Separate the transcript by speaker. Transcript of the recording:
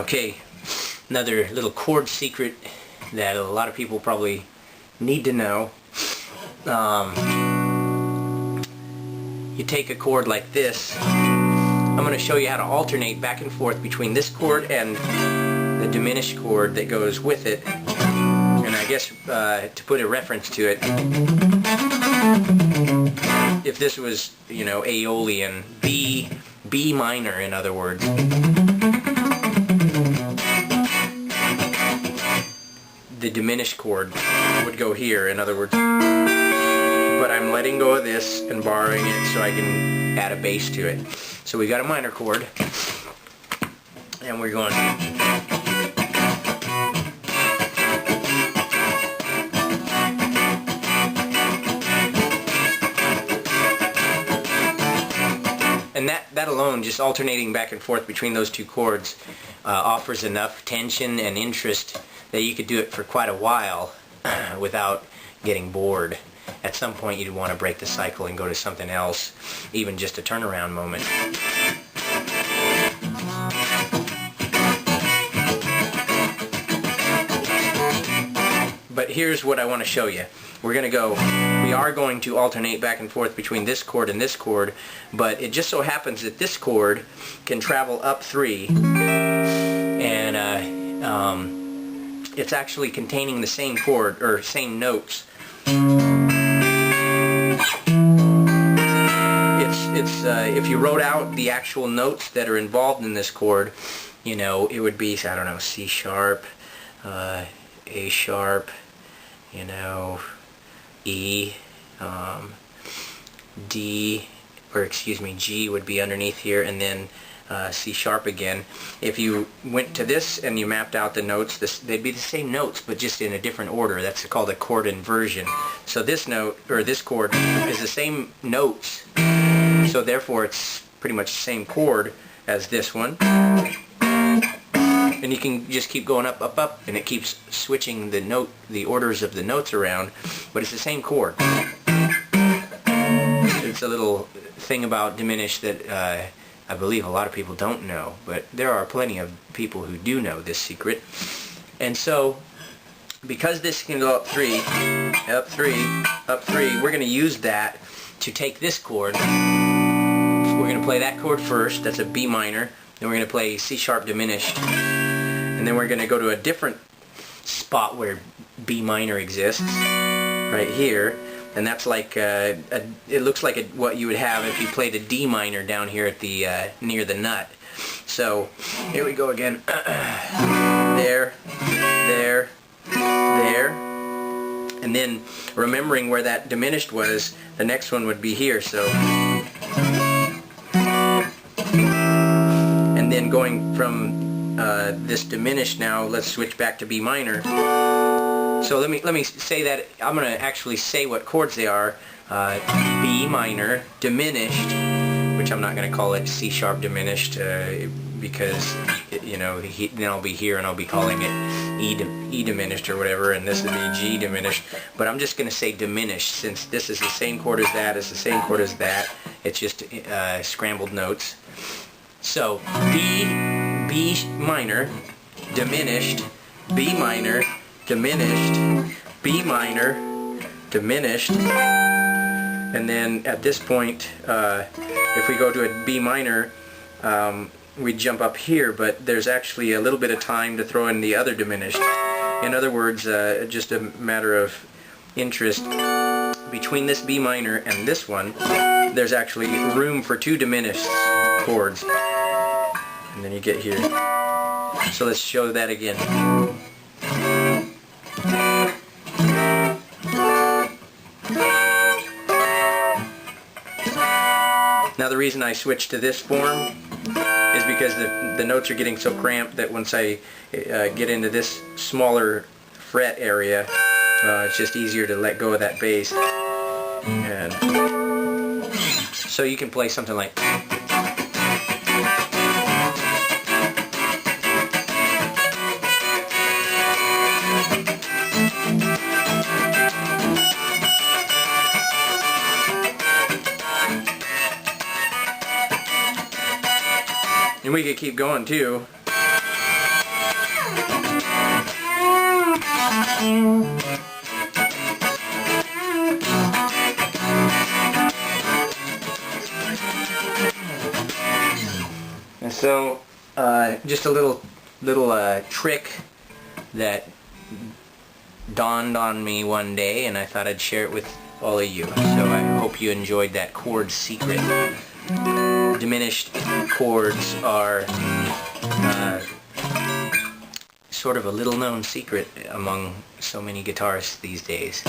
Speaker 1: Okay, another little chord secret that a lot of people probably need to know. You take a chord like this. I'm going to show you how to alternate back and forth between this chord and the diminished chord that goes with it. And I guess to put a reference to it, if this was, you know, Aeolian, B minor in other words, the diminished chord would go here, in other words. But I'm letting go of this and borrowing it so I can add a bass to it. So we got a minor chord, and we're going. And that alone, just alternating back and forth between those two chords, offers enough tension and interest that you could do it for quite a while without getting bored. At some point you'd want to break the cycle and go to something else, even just a turnaround moment. But here's what I want to show you. We are going to alternate back and forth between this chord and this chord, but it just so happens that this chord can travel up 3, and it's actually containing the same chord, or same notes. If you wrote out the actual notes that are involved in this chord, you know, it would be, I don't know, C sharp, A sharp, you know, E, D, or excuse me, G would be underneath here, and then C sharp again. If you went to this and you mapped out the notes, they'd be the same notes, but just in a different order. That's called a chord inversion. So this note, or this chord, is the same notes, so therefore it's pretty much the same chord as this one. And you can just keep going up, up, up, and it keeps switching the orders of the notes around, but it's the same chord. It's a little thing about diminished that I believe a lot of people don't know, but there are plenty of people who do know this secret. And so, because this can go up 3, up 3, up 3, we're going to use that to take this chord. We're going to play that chord first, that's a B minor, then we're going to play C sharp diminished, and then we're going to go to a different spot where B minor exists, right here. And that's like it looks like what you would have if you played a D minor down here at the near the nut. So here we go again. There, there, there, and then remembering where that diminished was, the next one would be here. So, and then going from this diminished now, let's switch back to B minor. So let me say that. I'm going to actually say what chords they are. B minor diminished, which I'm not going to call it C sharp diminished because you know, then I'll be here and I'll be calling it E diminished or whatever, and this would be G diminished. But I'm just going to say diminished, since this is the same chord as that, it's the same chord as that. It's just scrambled notes. So B minor diminished, B minor diminished, B minor diminished, and then at this point if we go to a B minor, we jump up here, but there's actually a little bit of time to throw in the other diminished. In other words, just a matter of interest, between this B minor and this one there's actually room for 2 diminished chords, and then you get here. So let's show that again. Now the reason I switched to this form is because the notes are getting so cramped that once I get into this smaller fret area, it's just easier to let go of that bass. And so you can play something like. And we could keep going too. And so, just a little trick that dawned on me one day, and I thought I'd share it with all of you. So I hope you enjoyed that chord secret. Diminished chords are sort of a little-known secret among so many guitarists these days.